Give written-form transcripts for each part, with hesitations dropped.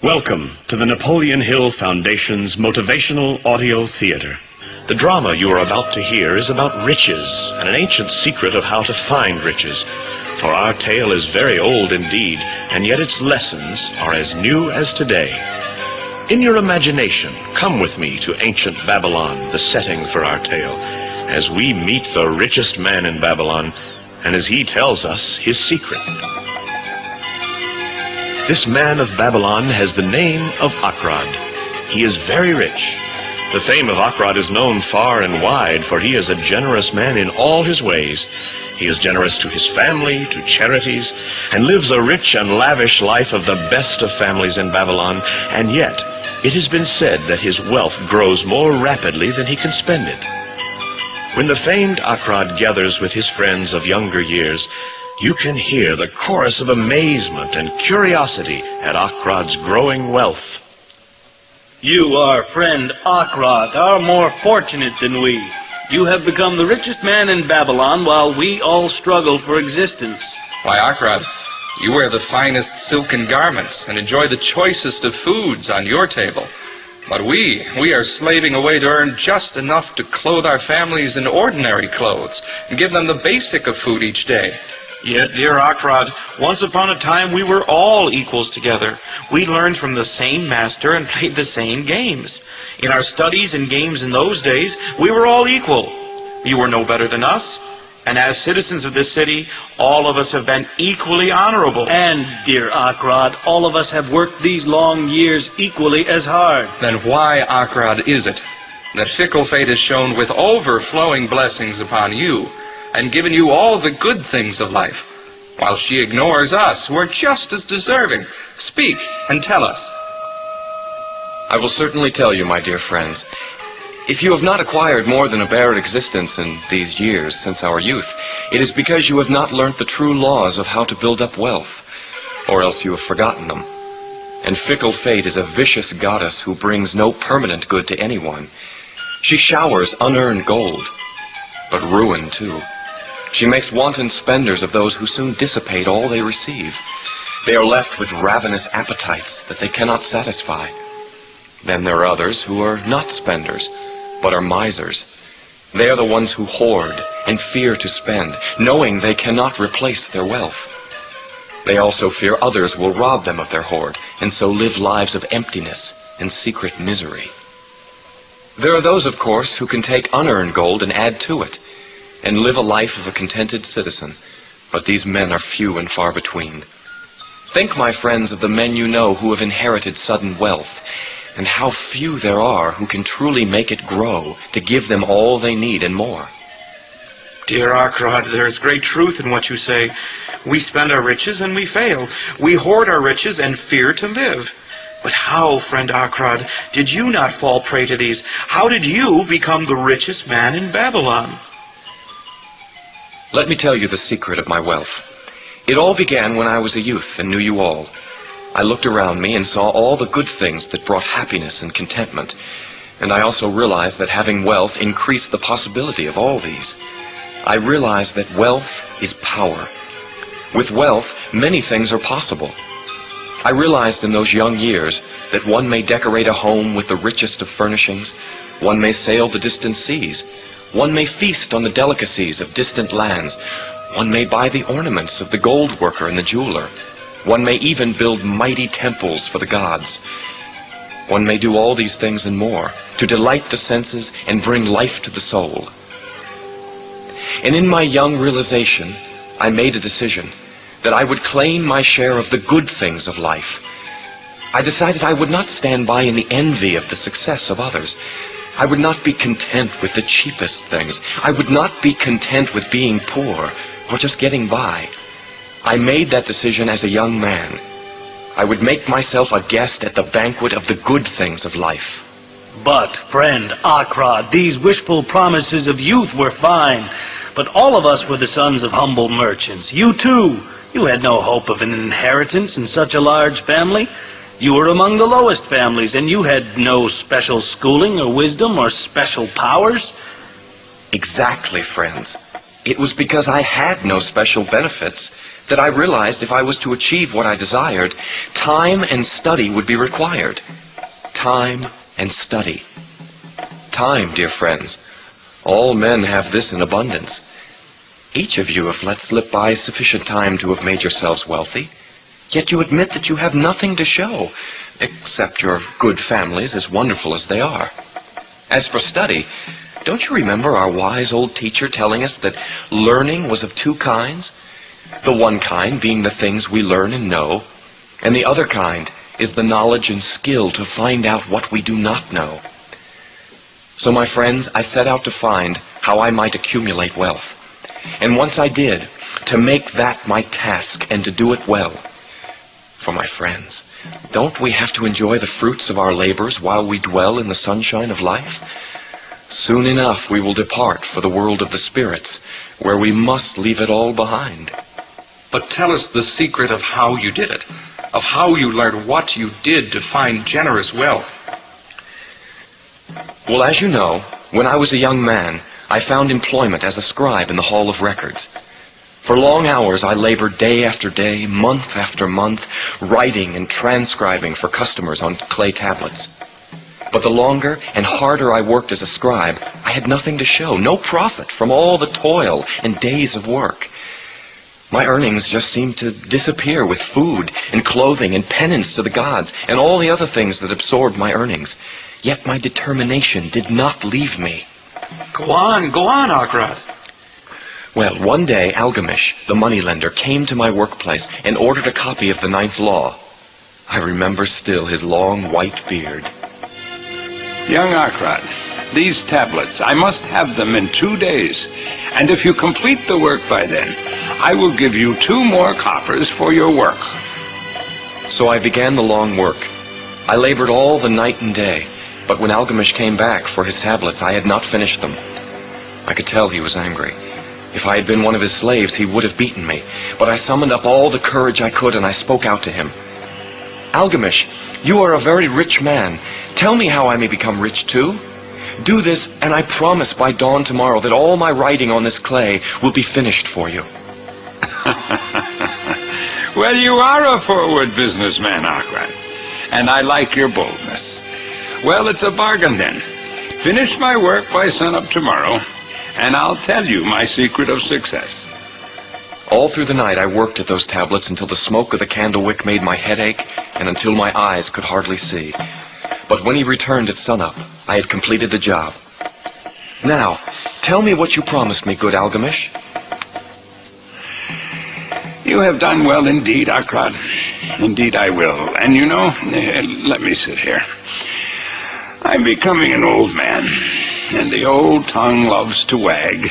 Welcome to the Napoleon Hill Foundation's Motivational Audio Theater. The drama you are about to hear is about riches and an ancient secret of how to find riches. For our tale is very old indeed, and yet its lessons are as new as today. In your imagination, come with me to ancient Babylon, the setting for our tale, as we meet the richest man in Babylon, and as he tells us his secret. This man of Babylon has the name of Akrad. He is very rich. The fame of Akrad is known far and wide, for he is a generous man in all his ways. He is generous to his family, to charities, and lives a rich and lavish life of the best of families in Babylon, and yet it has been said that his wealth grows more rapidly than he can spend it. When the famed Akrad gathers with his friends of younger years, you can hear the chorus of amazement and curiosity at Akrad's growing wealth. You, our friend Akrad, are more fortunate than we. You have become the richest man in Babylon while we all struggle for existence. Why, Akrad, you wear the finest silken garments and enjoy the choicest of foods on your table. But we are slaving away to earn just enough to clothe our families in ordinary clothes and give them the basic of food each day. Yet, dear Akrad, once upon a time we were all equals together. We learned from the same master and played the same games. In our studies and games in those days, we were all equal. You were no better than us. And as citizens of this city, all of us have been equally honorable. And, dear Akrad, all of us have worked these long years equally as hard. Then why, Akrad, is it that fickle fate has shone with overflowing blessings upon you and given you all the good things of life, while she ignores us, who are just as deserving? Speak and tell us. I will certainly tell you, my dear friends. If you have not acquired more than a bare existence in these years since our youth, it is because you have not learnt the true laws of how to build up wealth, or else you have forgotten them. And fickle fate is a vicious goddess who brings no permanent good to anyone. She showers unearned gold, but ruin too. She makes wanton spenders of those who soon dissipate all they receive. They are left with ravenous appetites that they cannot satisfy. Then there are others who are not spenders, but are misers. They are the ones who hoard and fear to spend, knowing they cannot replace their wealth. They also fear others will rob them of their hoard, and so live lives of emptiness and secret misery. There are those, of course, who can take unearned gold and add to it, and live a life of a contented citizen, but these men are few and far between. Think, my friends, of the men you know who have inherited sudden wealth, and how few there are who can truly make it grow to give them all they need and more. Dear Akrad, there is great truth in what you say. We spend our riches and we fail. We hoard our riches and fear to live. But how, friend Akrad, did you not fall prey to these? How did you become the richest man in Babylon? Let me tell you the secret of my wealth. It all began when I was a youth and knew you all. I looked around me and saw all the good things that brought happiness and contentment. And I also realized that having wealth increased the possibility of all these. I realized that wealth is power. With wealth, many things are possible. I realized in those young years that one may decorate a home with the richest of furnishings. One may sail the distant seas. One may feast on the delicacies of distant lands. One may buy the ornaments of the gold worker and the jeweler. One may even build mighty temples for the gods. One may do all these things and more to delight the senses and bring life to the soul. And in my young realization, I made a decision that I would claim my share of the good things of life. I decided I would not stand by in the envy of the success of others. I would not be content with the cheapest things. I would not be content with being poor or just getting by. I made that decision as a young man. I would make myself a guest at the banquet of the good things of life. But, friend Akrad, these wishful promises of youth were fine. But all of us were the sons of humble merchants. You too. You had no hope of an inheritance in such a large family. You were among the lowest families, and you had no special schooling or wisdom or special powers. Exactly, friends. It was because I had no special benefits that I realized if I was to achieve what I desired, time and study would be required. Time and study. Time, dear friends. All men have this in abundance. Each of you have let slip by sufficient time to have made yourselves wealthy, yet you admit that you have nothing to show, except your good families, as wonderful as they are. As for study, don't you remember our wise old teacher telling us that learning was of two kinds? The one kind being the things we learn and know, and the other kind is the knowledge and skill to find out what we do not know. So, my friends, I set out to find how I might accumulate wealth. And once I did, to make that my task and to do it well. For my friends, don't we have to enjoy the fruits of our labors while we dwell in the sunshine of life? Soon enough we will depart for the world of the spirits, where we must leave it all behind. But tell us the secret of how you did it, of how you learned what you did to find generous wealth. Well, as you know, when I was a young man, I found employment as a scribe in the Hall of Records. For long hours I labored day after day, month after month, writing and transcribing for customers on clay tablets. But the longer and harder I worked as a scribe, I had nothing to show, no profit from all the toil and days of work. My earnings just seemed to disappear with food and clothing and penance to the gods and all the other things that absorbed my earnings. Yet my determination did not leave me. Go on, Akrad. Well, one day Algamish, the moneylender, came to my workplace and ordered a copy of the Ninth Law. I remember still his long white beard. Young Akrad, these tablets, I must have them in 2 days. And if you complete the work by then, I will give you 2 more coppers for your work. So I began the long work. I labored all the night and day, but when Algamish came back for his tablets, I had not finished them. I could tell he was angry. If I had been one of his slaves, he would have beaten me. But I summoned up all the courage I could, and I spoke out to him. Algamish, you are a very rich man. Tell me how I may become rich too. Do this, and I promise by dawn tomorrow that all my writing on this clay will be finished for you. Well, you are a forward businessman, Akrad, and I like your boldness. Well, it's a bargain then. Finish my work by sunup tomorrow, and I'll tell you my secret of success. All through the night I worked at those tablets until the smoke of the candle wick made my head ache and until my eyes could hardly see. But when he returned at sunup, I had completed the job. Now, tell me what you promised me, good Algamish. You have done well indeed, Akrad. Indeed I will. And you know, let me sit here. I'm becoming an old man, and the old tongue loves to wag.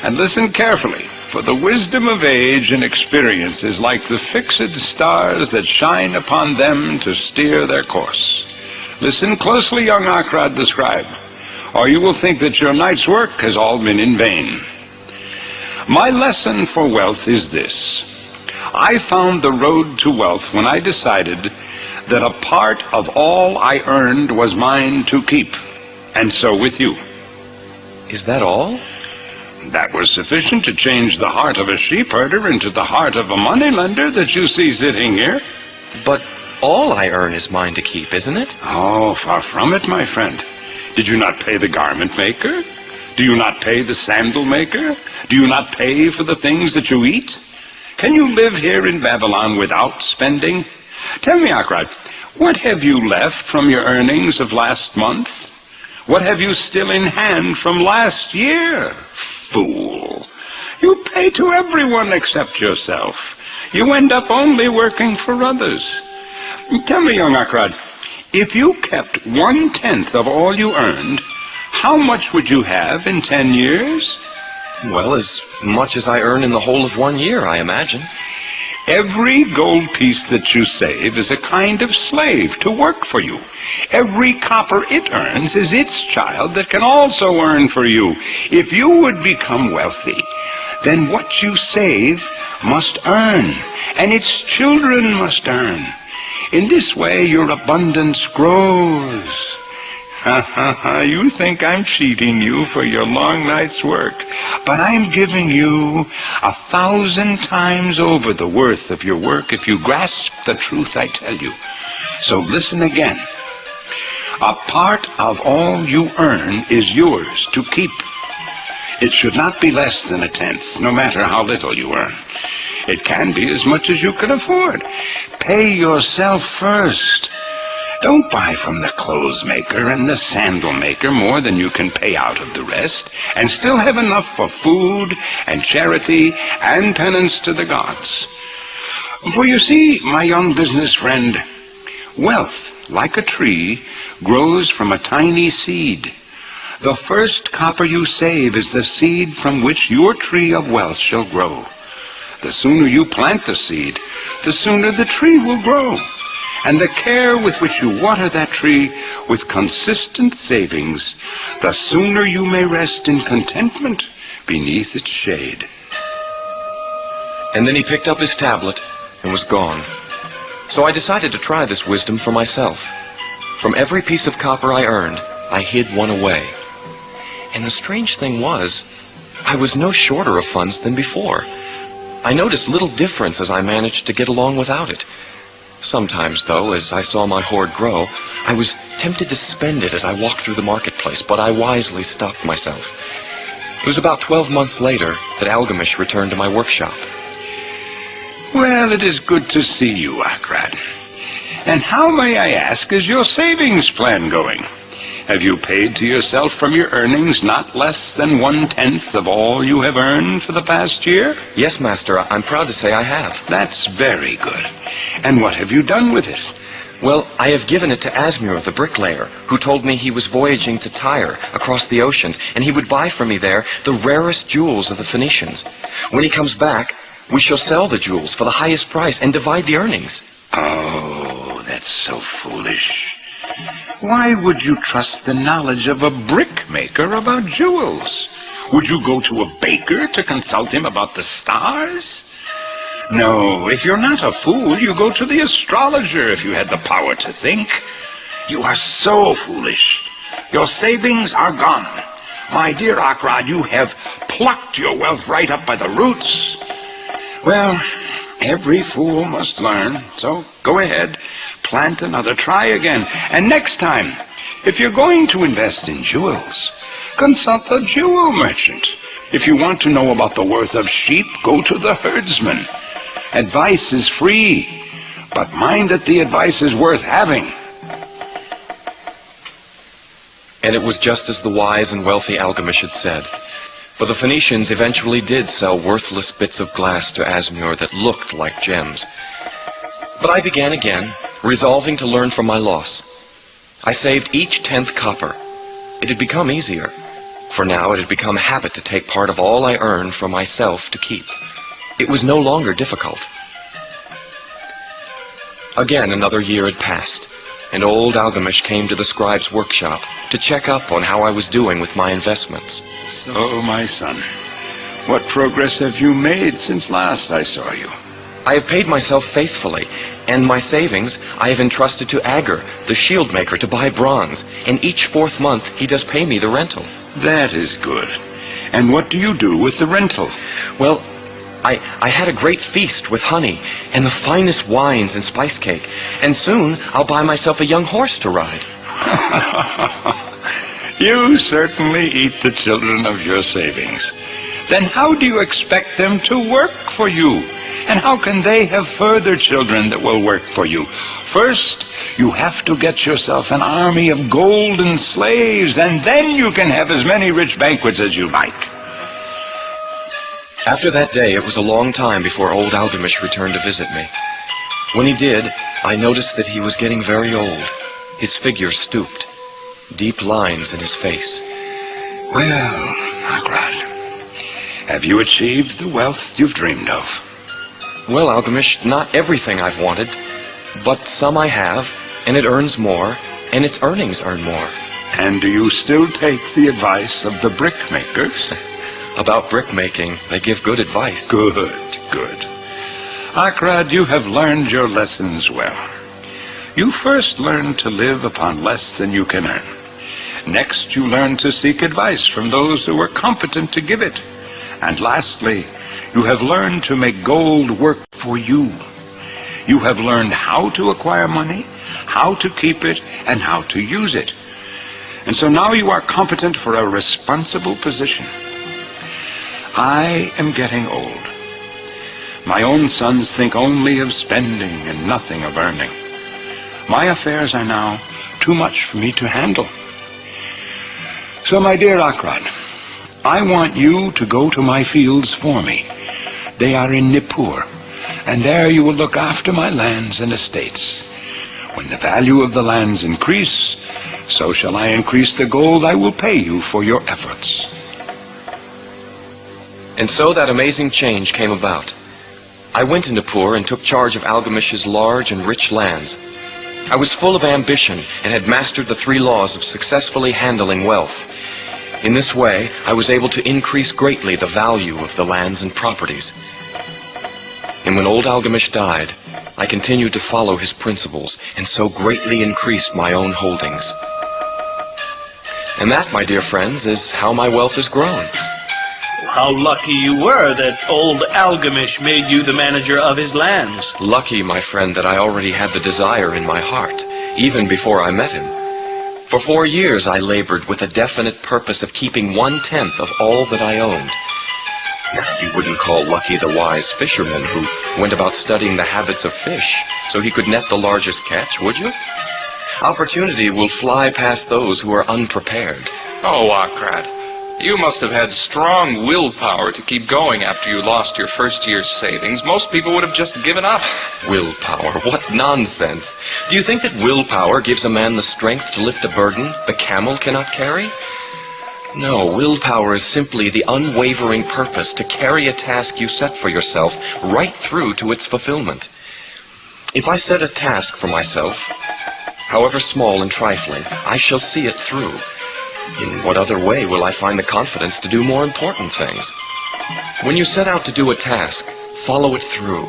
And listen carefully, for the wisdom of age and experience is like the fixed stars that shine upon them to steer their course. Listen closely, young Akrad the scribe, or you will think that your night's work has all been in vain. My lesson for wealth is this. I found the road to wealth when I decided that a part of all I earned was mine to keep, and so with you. Is that all? That was sufficient to change the heart of a sheep herder into the heart of a moneylender that you see sitting here. But all I earn is mine to keep, isn't it? Oh, far from it, my friend. Did you not pay the garment maker? Do you not pay the sandal maker? Do you not pay for the things that you eat? Can you live here in Babylon without spending? Tell me, Akrad, what have you left from your earnings of last month? What have you still in hand from last year? Fool. You pay to everyone except yourself. You end up only working for others. Tell me, young Akrad, if you kept 1/10 of all you earned, how much would you have in 10 years? Well, as much as I earn in the whole of 1 year, I imagine. Every gold piece that you save is a kind of slave to work for you. Every copper it earns is its child that can also earn for you. If you would become wealthy, then what you save must earn, and its children must earn. In this way, your abundance grows. You think I'm cheating you for your long night's work, but I'm giving you 1,000 times over the worth of your work if you grasp the truth I tell you. So listen again. A part of all you earn is yours to keep. It should not be less than 1/10, no matter how little you earn. It can be as much as you can afford. Pay yourself first. Don't buy from the clothes maker and the sandal maker more than you can pay out of the rest, and still have enough for food and charity and penance to the gods. For you see, my young business friend, wealth, like a tree, grows from a tiny seed. The first copper you save is the seed from which your tree of wealth shall grow. The sooner you plant the seed, the sooner the tree will grow. And the care with which you water that tree with consistent savings, the sooner you may rest in contentment beneath its shade. And then he picked up his tablet and was gone. So I decided to try this wisdom for myself. From every piece of copper I earned, I hid one away. And the strange thing was, I was no shorter of funds than before. I noticed little difference as I managed to get along without it. Sometimes, though, as I saw my hoard grow, I was tempted to spend it as I walked through the marketplace, but I wisely stopped myself. It was about 12 months later that Algamish returned to my workshop. Well, it is good to see you, Akrad. And how, may I ask, is your savings plan going? Have you paid to yourself from your earnings not less than 1/10 of all you have earned for the past year? Yes, Master, I'm proud to say I have. That's very good. And what have you done with it? Well, I have given it to Asmur, the bricklayer, who told me he was voyaging to Tyre, across the oceans, and he would buy from me there the rarest jewels of the Phoenicians. When he comes back, we shall sell the jewels for the highest price and divide the earnings. Oh, that's so foolish. Why would you trust the knowledge of a brickmaker about jewels? Would you go to a baker to consult him about the stars? No, if you're not a fool, you go to the astrologer if you had the power to think. You are so foolish. Your savings are gone. My dear Akrad, you have plucked your wealth right up by the roots. Well, every fool must learn, so go ahead, plant another, try again. And next time, if you're going to invest in jewels, consult a jewel merchant. If you want to know about the worth of sheep, go to the herdsman. Advice is free, but mind that the advice is worth having. And it was just as the wise and wealthy Algamish had said. For the Phoenicians eventually did sell worthless bits of glass to Asmur that looked like gems. But I began again, resolving to learn from my loss. I saved each 10th copper. It had become easier, for now it had become a habit to take part of all I earned for myself to keep. It was no longer difficult. Again, another year had passed, and old Algamish came to the scribe's workshop to check up on how I was doing with my investments. So, my son, what progress have you made since last I saw you? I have paid myself faithfully, and my savings I have entrusted to Agur, the shield maker, to buy bronze, and each 4th month he does pay me the rental. That is good. And what do you do with the rental? Well, I had a great feast with honey and the finest wines and spice cake, and soon I'll buy myself a young horse to ride. You certainly eat the children of your savings. Then how do you expect them to work for you? And how can they have further children that will work for you? First, you have to get yourself an army of golden slaves, and then you can have as many rich banquets as you like. After that day, it was a long time before old Algamish returned to visit me. When he did, I noticed that he was getting very old. His figure stooped, deep lines in his face. Well, Akrad, have you achieved the wealth you've dreamed of? Well, Algamish, not everything I've wanted, but some I have, and it earns more, and its earnings earn more. And do you still take the advice of the brickmakers? About brickmaking, they give good advice. Good, good. Akrad, you have learned your lessons well. You first learned to live upon less than you can earn. Next, you learn to seek advice from those who are competent to give it. And lastly, you have learned to make gold work for you. You have learned how to acquire money, how to keep it, and how to use it. And so now you are competent for a responsible position. I am getting old. My own sons think only of spending and nothing of earning. My affairs are now too much for me to handle. So, my dear Akrad, I want you to go to my fields for me. They are in Nippur, and there you will look after my lands and estates. When the value of the lands increase, so shall I increase the gold I will pay you for your efforts. And so that amazing change came about. I went to Nippur and took charge of Algamish's large and rich lands. I was full of ambition and had mastered the 3 laws of successfully handling wealth. In this way, I was able to increase greatly the value of the lands and properties. And when old Algamish died, I continued to follow his principles and so greatly increased my own holdings. And that, my dear friends, is how my wealth has grown. How lucky you were that old Algamish made you the manager of his lands. Lucky, my friend, that I already had the desire in my heart, even before I met him. For 4 years I labored with a definite purpose of keeping 1/10 of all that I owned. Now, you wouldn't call lucky the wise fisherman who went about studying the habits of fish so he could net the largest catch, would you? Opportunity will fly past those who are unprepared. Oh, Akrad, you must have had strong willpower to keep going after you lost your first year's savings. Most people would have just given up. Willpower? What nonsense! Do you think that willpower gives a man the strength to lift a burden the camel cannot carry? No, willpower is simply the unwavering purpose to carry a task you set for yourself right through to its fulfillment. If I set a task for myself, however small and trifling, I shall see it through. In what other way will I find the confidence to do more important things? When you set out to do a task, follow it through.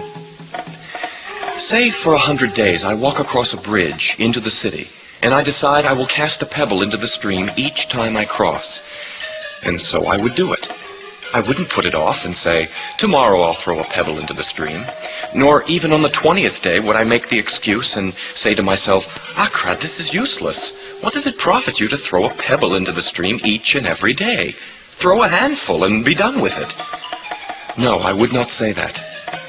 Say for 100 days I walk across a bridge into the city, and I decide I will cast a pebble into the stream each time I cross. And so I would do it. I wouldn't put it off and say, tomorrow I'll throw a pebble into the stream. Nor even on the 20th day would I make the excuse and say to myself, Akrad, this is useless. What does it profit you to throw a pebble into the stream each and every day? Throw a handful and be done with it. No, I would not say that.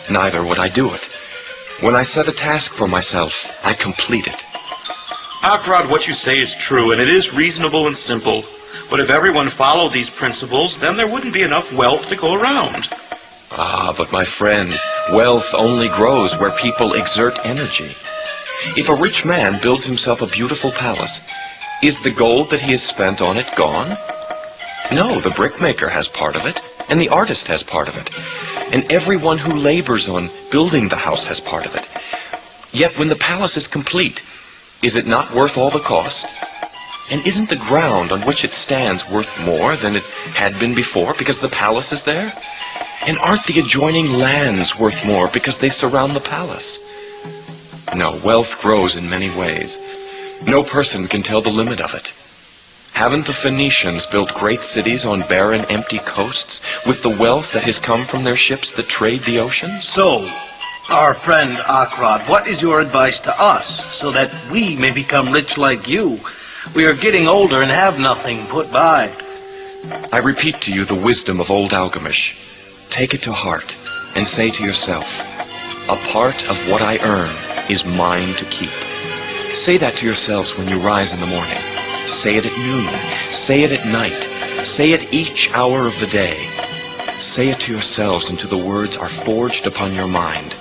Neither would I do it. When I set a task for myself, I complete it. Akrad, what you say is true, and it is reasonable and simple. But if everyone followed these principles, then there wouldn't be enough wealth to go around. Ah, but my friend, wealth only grows where people exert energy. If a rich man builds himself a beautiful palace, is the gold that he has spent on it gone? No, the brickmaker has part of it, and the artist has part of it, and everyone who labors on building the house has part of it. Yet when the palace is complete, is it not worth all the cost? And isn't the ground on which it stands worth more than it had been before because the palace is there? And aren't the adjoining lands worth more because they surround the palace? No, wealth grows in many ways. No person can tell the limit of it. Haven't the Phoenicians built great cities on barren, empty coasts with the wealth that has come from their ships that trade the oceans? So, our friend Akrad, what is your advice to us so that we may become rich like you? We are getting older and have nothing put by. I repeat to you the wisdom of old Algamish. Take it to heart and say to yourself, a part of what I earn is mine to keep. Say that to yourselves when you rise in the morning. Say it at noon. Say it at night. Say it each hour of the day. Say it to yourselves until the words are forged upon your mind.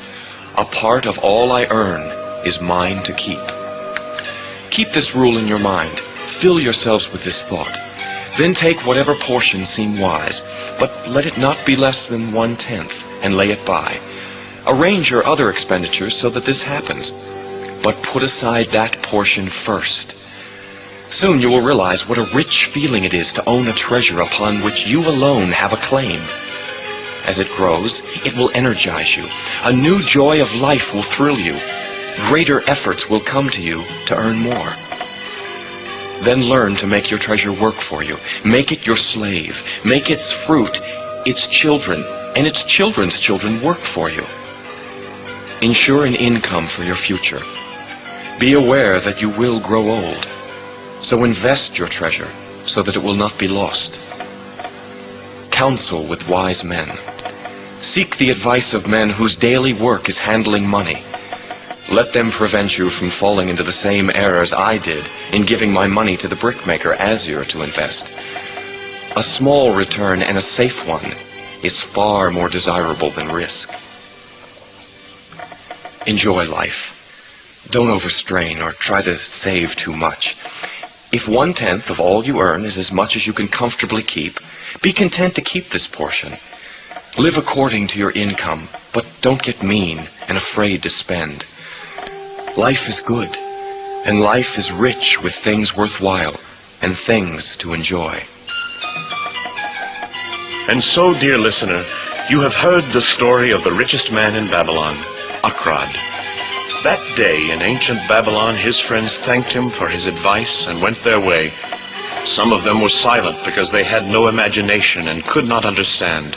A part of all I earn is mine to keep. Keep this rule in your mind. Fill yourselves with this thought. Then take whatever portions seem wise, but let it not be less than 1/10, and lay it by. Arrange your other expenditures so that this happens, but put aside that portion first. Soon you will realize what a rich feeling it is to own a treasure upon which you alone have a claim. As it grows, it will energize you. A new joy of life will thrill you. Greater efforts will come to you to earn more. Then learn to make your treasure work for you. Make it your slave. Make its fruit, its children, and its children's children work for you. Ensure an income for your future. Be aware that you will grow old. So invest your treasure so that it will not be lost. Counsel with wise men. Seek the advice of men whose daily work is handling money. Let them prevent you from falling into the same errors I did in giving my money to the brickmaker Azure to invest. A small return and a safe one is far more desirable than risk. Enjoy life. Don't overstrain or try to save too much. If 1/10 of all you earn is as much as you can comfortably keep, be content to keep this portion. Live according to your income, but don't get mean and afraid to spend. Life is good, and life is rich with things worthwhile and things to enjoy. And so, dear listener, you have heard the story of the richest man in Babylon, Acrod. That day in ancient Babylon, his friends thanked him for his advice and went their way. Some of them were silent because they had no imagination and could not understand.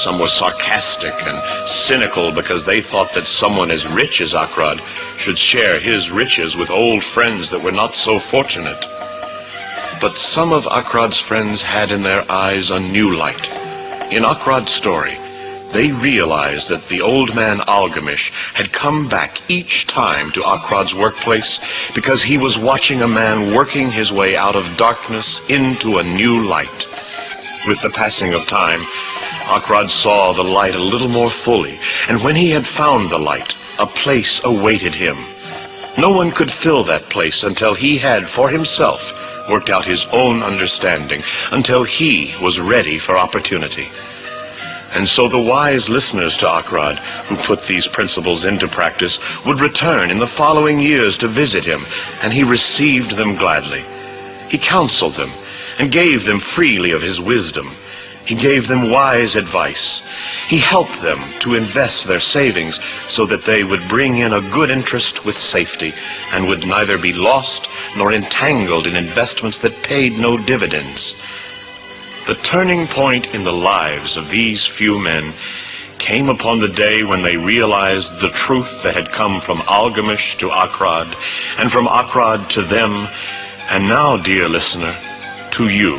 Some were sarcastic and cynical because they thought that someone as rich as Acrod should share his riches with old friends that were not so fortunate. But some of Acrod's friends had in their eyes a new light. In Acrod's story, they realized that the old man Algamish had come back each time to Acrod's workplace because he was watching a man working his way out of darkness into a new light. With the passing of time, Acrod saw the light a little more fully, and when he had found the light, a place awaited him. No one could fill that place until he had, for himself, worked out his own understanding, until he was ready for opportunity. And so the wise listeners to Acrod, who put these principles into practice, would return in the following years to visit him, and he received them gladly. He counseled them, and gave them freely of his wisdom. He gave them wise advice. He helped them to invest their savings so that they would bring in a good interest with safety and would neither be lost nor entangled in investments that paid no dividends. The turning point in the lives of these few men came upon the day when they realized the truth that had come from Algamish to Acrod, and from Acrod to them, and now, dear listener, to you,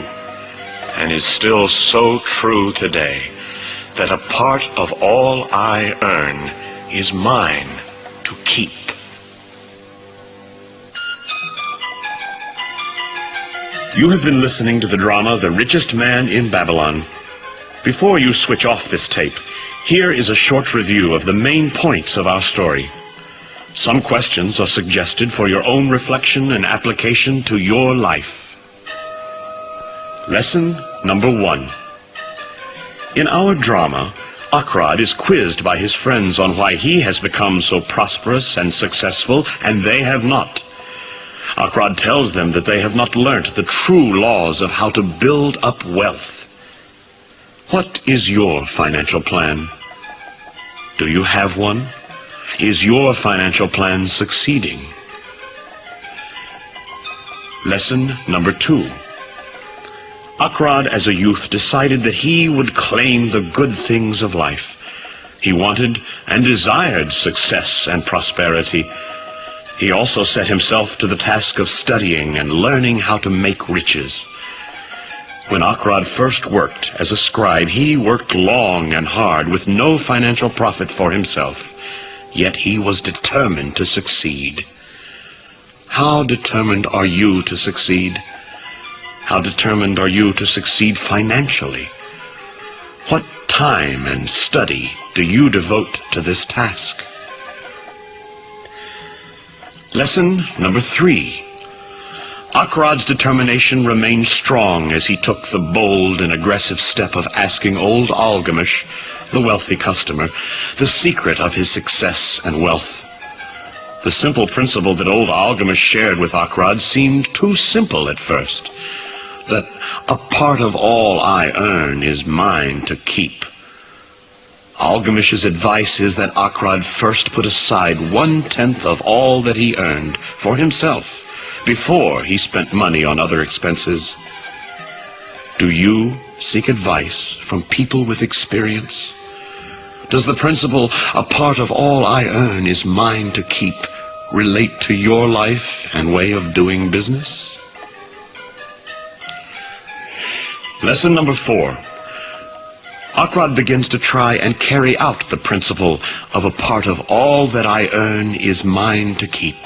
and is still so true today, that a part of all I earn is mine to keep. You have been listening to the drama The Richest Man in Babylon. Before you switch off this tape, here is a short review of the main points of our story. Some questions are suggested for your own reflection and application to your life. Lesson number 1. In our drama, Acrod is quizzed by his friends on why he has become so prosperous and successful, and they have not. Acrod tells them that they have not learnt the true laws of how to build up wealth. What is your financial plan? Do you have one? Is your financial plan succeeding? Lesson number 2. Acrod, as a youth, decided that he would claim the good things of life. He wanted and desired success and prosperity. He also set himself to the task of studying and learning how to make riches. When Acrod first worked as a scribe, he worked long and hard with no financial profit for himself. Yet he was determined to succeed. How determined are you to succeed? How determined are you to succeed financially? What time and study do you devote to this task? Lesson number 3. Acrod's determination remained strong as he took the bold and aggressive step of asking old Algamish, the wealthy customer, the secret of his success and wealth. The simple principle that old Algamish shared with Acrod seemed too simple at first, that a part of all I earn is mine to keep. Algamish's advice is that Acrod first put aside 1/10 of all that he earned for himself, before he spent money on other expenses? Do you seek advice from people with experience? Does the principle, "a part of all I earn is mine to keep," relate to your life and way of doing business? Lesson number 4. Akrad begins to try and carry out the principle of "a part of all that I earn is mine to keep."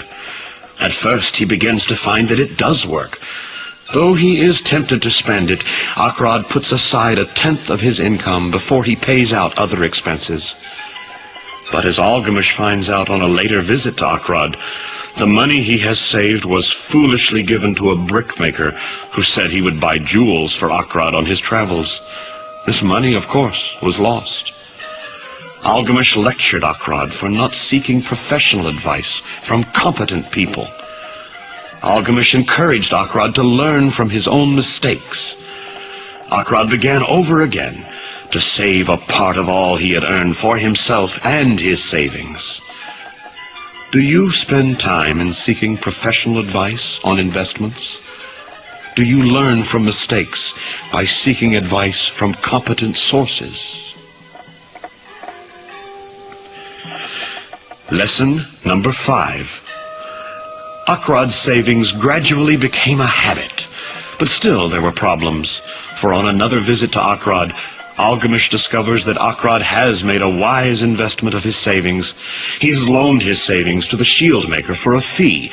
At first he begins to find that it does work. Though he is tempted to spend it, Akrad puts aside 1/10 of his income before he pays out other expenses. But as Algamish finds out on a later visit to Akrad, the money he has saved was foolishly given to a brickmaker who said he would buy jewels for Akrad on his travels. This money, of course, was lost. Algamish lectured Akrad for not seeking professional advice from competent people. Algamish encouraged Akrad to learn from his own mistakes. Akrad began over again to save a part of all he had earned for himself and his savings. Do you spend time in seeking professional advice on investments? Do you learn from mistakes by seeking advice from competent sources? Lesson number 5. Akrad's savings gradually became a habit, but still there were problems, for on another visit to Akrad, Algamish discovers that Akrad has made a wise investment of his savings. He has loaned his savings to the shield maker for a fee,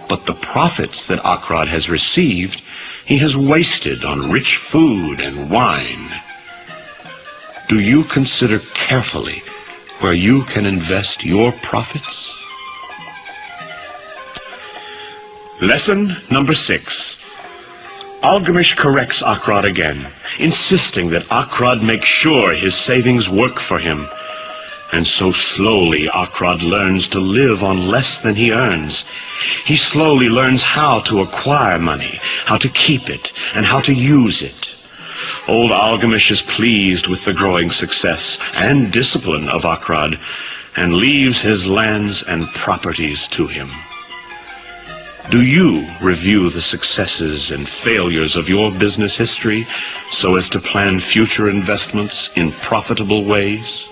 but the profits that Akrad has received he has wasted on rich food and wine. Do you consider carefully where you can invest your profits? Lesson number 6. Algamish corrects Akrad again, insisting that Akrad make sure his savings work for him. And so slowly Akrad learns to live on less than he earns. He slowly learns how to acquire money, how to keep it, and how to use it. Old Algamish is pleased with the growing success and discipline of Akrad, and leaves his lands and properties to him. Do you review the successes and failures of your business history so as to plan future investments in profitable ways?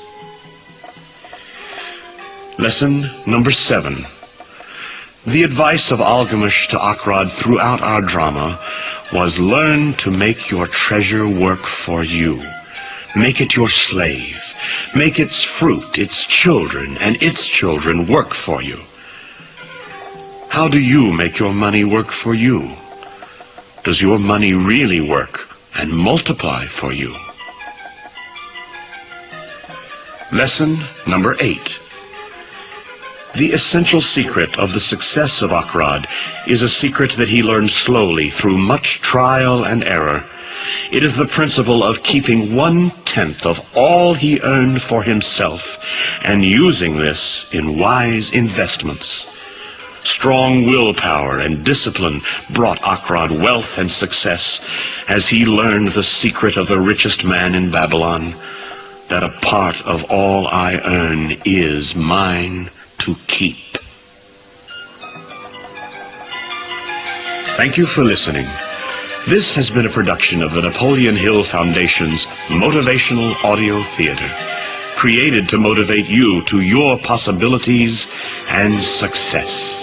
Lesson number 7. The advice of Algamish to Akrad throughout our drama was learn to make your treasure work for you. Make it your slave. Make its fruit, its children, and its children work for you. How do you make your money work for you? Does your money really work and multiply for you? Lesson number 8. The essential secret of the success of Akrad is a secret that he learned slowly through much trial and error. It is the principle of keeping 1/10 of all he earned for himself and using this in wise investments. Strong willpower and discipline brought Akrad wealth and success as he learned the secret of the richest man in Babylon, that a part of all I earn is mine to keep. Thank you for listening. This has been a production of the Napoleon Hill Foundation's Motivational Audio Theater, created to motivate you to your possibilities and success.